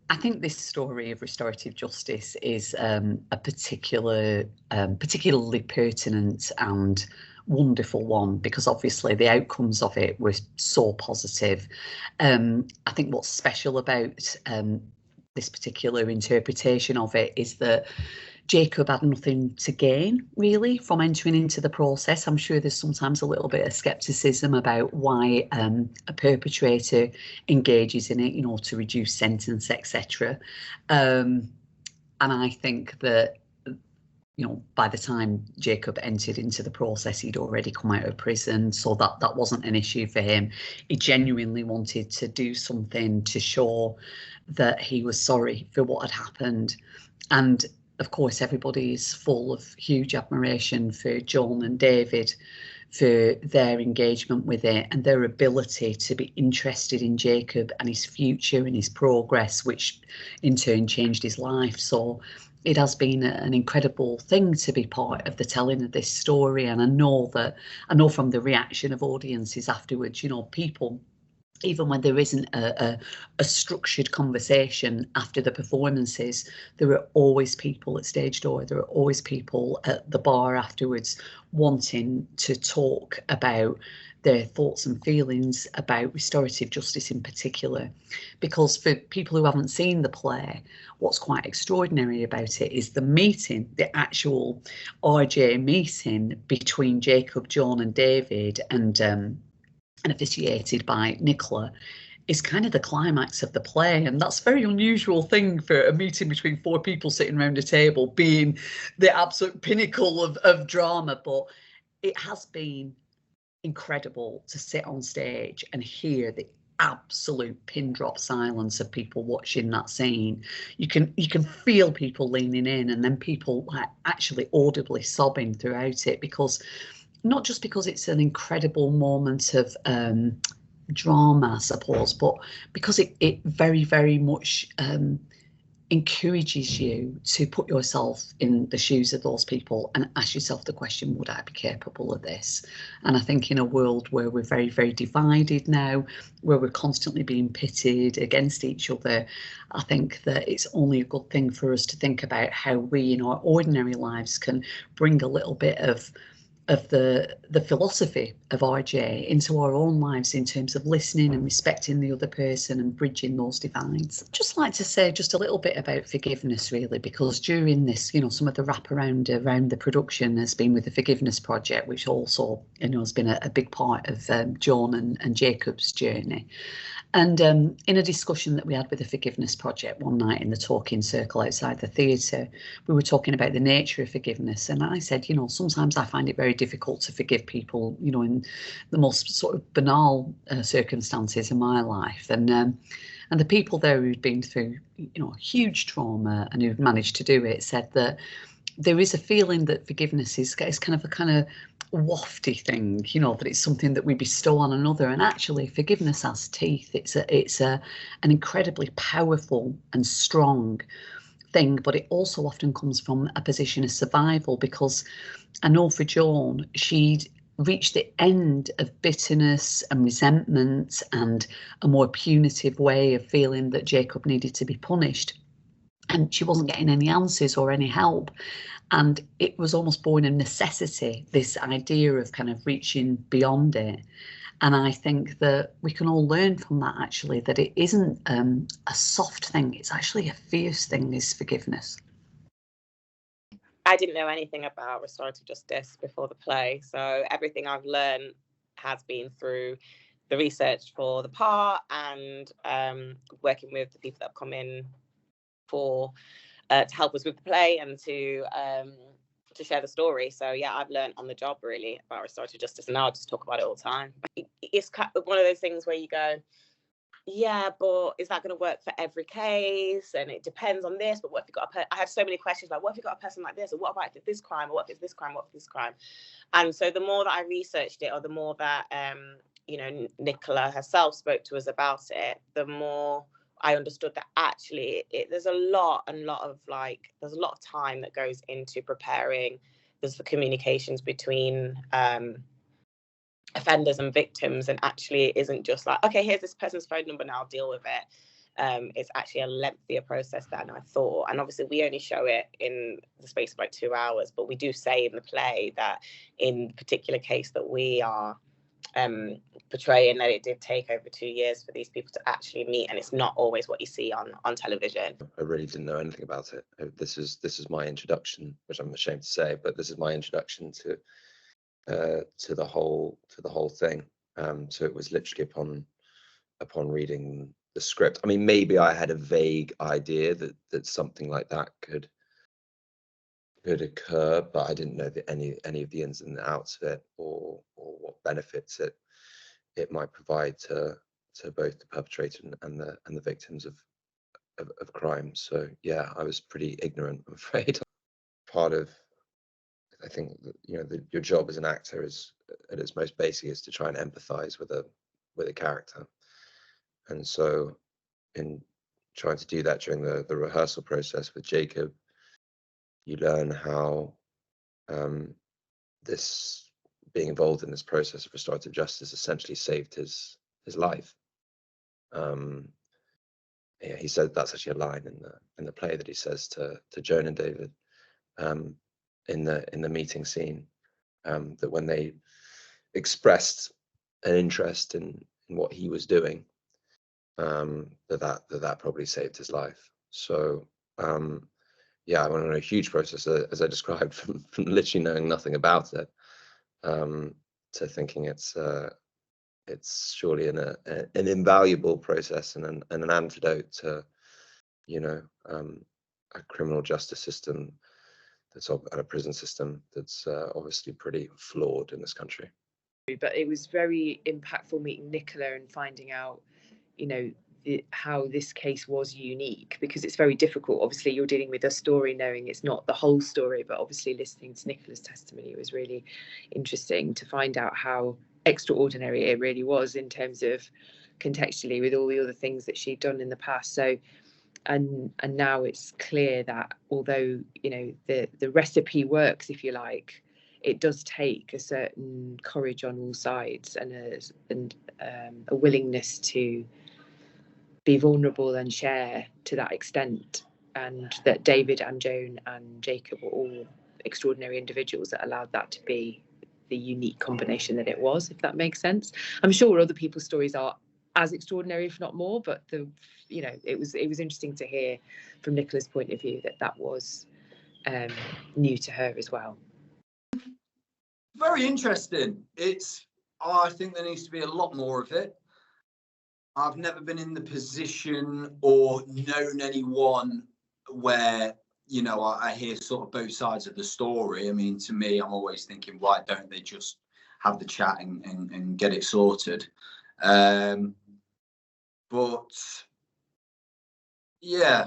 I think this story of restorative justice is a particularly pertinent and wonderful one, because obviously the outcomes of it were so positive. I think what's special about this particular interpretation of it is that Jacob had nothing to gain really from entering into the process. I'm sure there's sometimes a little bit of scepticism about why a perpetrator engages in it, you know, to reduce sentence, etc. And I think that, you know, by the time Jacob entered into the process, he'd already come out of prison, so that wasn't an issue for him. He genuinely wanted to do something to show that he was sorry for what had happened. And of course, everybody is full of huge admiration for John and David for their engagement with it and their ability to be interested in Jacob and his future and his progress, which in turn changed his life. So it has been an incredible thing to be part of the telling of this story. And I know from the reaction of audiences afterwards, you know, people, even when there isn't a structured conversation after the performances, there are always people at stage door, there are always people at the bar afterwards wanting to talk about their thoughts and feelings about restorative justice in particular. Because for people who haven't seen the play, what's quite extraordinary about it is the meeting, the actual RJ meeting between Jacob, John and David, and officiated by Nicola, is kind of the climax of the play. And that's a very unusual thing for a meeting between four people sitting around a table being the absolute pinnacle of drama. But it has been incredible to sit on stage and hear the absolute pin drop silence of people watching that scene. You can feel people leaning in, and then people like actually audibly sobbing throughout it, because not just because it's an incredible moment of drama, I suppose, but because it very, very much encourages you to put yourself in the shoes of those people and ask yourself the question, would I be capable of this? And I think in a world where we're very, very divided now, where we're constantly being pitted against each other, I think that it's only a good thing for us to think about how we in our ordinary lives can bring a little bit of the philosophy of RJ into our own lives in terms of listening and respecting the other person and bridging those divides. I'd just like to say just a little bit about forgiveness, really, because during this, you know, some of the wraparound around the production has been with the Forgiveness Project, which also, you know, has been a big part of John and Jacob's journey. And in a discussion that we had with the Forgiveness Project one night in the talking circle outside the theatre, we were talking about the nature of forgiveness. And I said, you know, sometimes I find it very difficult to forgive people, you know, in the most sort of banal circumstances in my life. And the people there who'd been through, you know, huge trauma and who'd managed to do it said that there is a feeling that forgiveness is kind of a wafty thing, you know, that it's something that we bestow on another. And actually forgiveness has teeth. It's an incredibly powerful and strong thing, but it also often comes from a position of survival, because I know for Joan, she'd reached the end of bitterness and resentment and a more punitive way of feeling that Jacob needed to be punished. And she wasn't getting any answers or any help. And it was almost born of necessity, this idea of kind of reaching beyond it. And I think that we can all learn from that, actually, that it isn't a soft thing. It's actually a fierce thing, is forgiveness. I didn't know anything about restorative justice before the play. So everything I've learned has been through the research for the part and working with the people that have come in for to help us with the play and to share the story. So yeah, I've learned on the job really about restorative justice, and now I just talk about it all the time. It's kind of one of those things where you go, yeah, but is that going to work for every case? And it depends on this. But what if you got I have so many questions like, what if you got a person like this? Or what about if it's this crime? Or what if it's this crime? What if it's this crime? And so the more that I researched it, or the more that you know, Nicola herself spoke to us about it, the more I understood that actually there's a lot of time that goes into preparing. There's the communications between offenders and victims, and actually it isn't just like, okay, here's this person's phone number, now I'll deal with it. it's actually a lengthier process than I thought. And obviously we only show it in the space of like 2 hours, but we do say in the play that in the particular case that we are portraying, that it did take over 2 years for these people to actually meet, and it's not always what you see on television. I really didn't know anything about it. This is my introduction, which I'm ashamed to say, but this is my introduction to the whole thing. So it was literally upon reading the script. I mean, maybe I had a vague idea that something like that could occur, but I didn't know that any of the ins and outs of it, or what benefits it might provide to both the perpetrator and the victims of crime. So yeah, I was pretty ignorant, I'm afraid. Part of, I think, you know, your job as an actor is, at its most basic, is to try and empathize with a character. And so in trying to do that during the rehearsal process with Jacob, you learn how this being involved in this process of restorative justice essentially saved his life. Yeah, he said, that's actually a line in the play that he says to Joan and David in the meeting scene, that when they expressed an interest in what he was doing, that probably saved his life. So yeah, I went on a huge process, as I described, from literally knowing nothing about it to thinking it's surely an invaluable process and an antidote to, you know, a criminal justice system and a prison system that's obviously pretty flawed in this country. But it was very impactful meeting Nicola and finding out, you know, how this case was unique, because it's very difficult. Obviously, you're dealing with a story, knowing it's not the whole story, but obviously listening to Nicola's testimony was really interesting to find out how extraordinary it really was in terms of contextually with all the other things that she'd done in the past. So and now it's clear that although, you know, the recipe works, if you like, it does take a certain courage on all sides and a willingness to be vulnerable and share to that extent, and that David and Joan and Jacob were all extraordinary individuals that allowed that to be the unique combination that it was, if that makes sense. I'm sure other people's stories are as extraordinary, if not more, but you know, it was interesting to hear from Nicola's point of view that was new to her as well. Very interesting. I think there needs to be a lot more of it. I've never been in the position or known anyone where, you know, I hear sort of both sides of the story. I mean, to me, I'm always thinking, why don't they just have the chat and get it sorted? But yeah,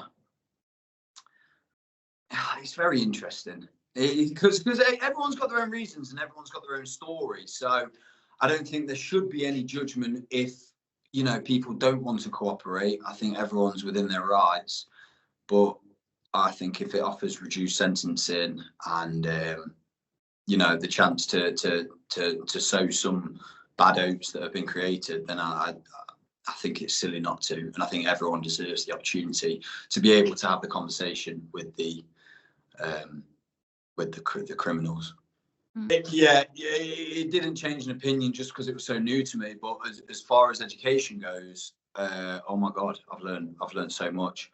it's very interesting because everyone's got their own reasons and everyone's got their own story. So I don't think there should be any judgment if, you know, people don't want to cooperate. I think everyone's within their rights, but I think if it offers reduced sentencing and you know, the chance to sow some bad hopes that have been created, then I think it's silly not to. And I think everyone deserves the opportunity to be able to have the conversation with the criminals. It didn't change an opinion just because it was so new to me. But as far as education goes, oh my God, I've learned so much.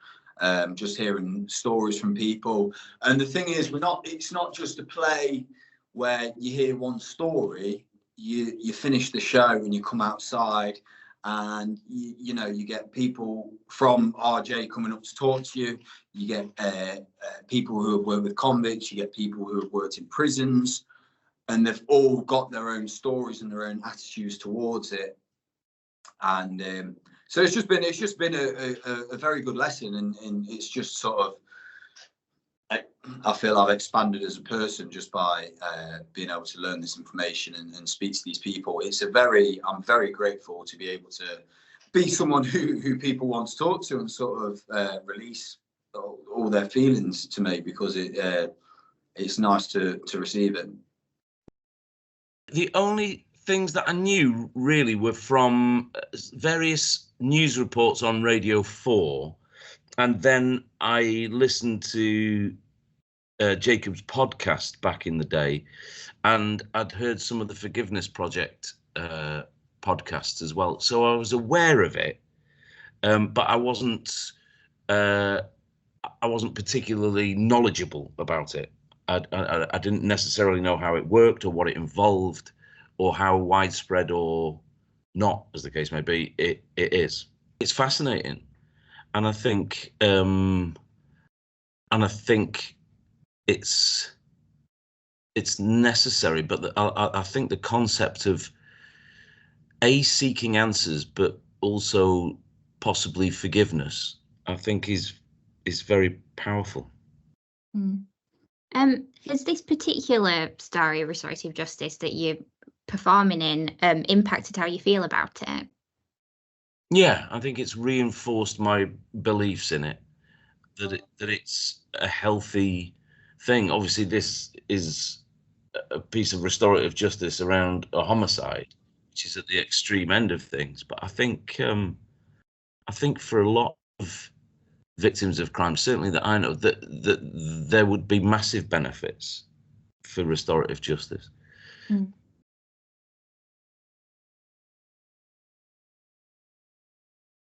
Just hearing stories from people. And the thing is, it's not just a play where you hear one story. You finish the show and you come outside, and you know, you get people from RJ coming up to talk to you. You get people who have worked with convicts. You get people who have worked in prisons. And they've all got their own stories and their own attitudes towards it, and so it's just been a very good lesson, and it's just sort of, I feel I've expanded as a person just by being able to learn this information and speak to these people. I'm very grateful to be able to be someone who people want to talk to and sort of release all their feelings to me, because it's nice to receive it. The only things that I knew really were from various news reports on Radio 4. And then I listened to Jacob's podcast back in the day, and I'd heard some of the Forgiveness Project podcasts as well. So I was aware of it, but I wasn't particularly knowledgeable about it. I didn't necessarily know how it worked or what it involved or how widespread or not, as the case may be, it is. It's fascinating. And I think it's necessary, but I think the concept of seeking answers, but also possibly forgiveness, I think is very powerful. Has this particular story of restorative justice that you're performing in impacted how you feel about it? Yeah, I think it's reinforced my beliefs in it, that it's a healthy thing. Obviously, this is a piece of restorative justice around a homicide, which is at the extreme end of things. But I think for a lot of victims of crime, certainly that I know, that there would be massive benefits for restorative justice.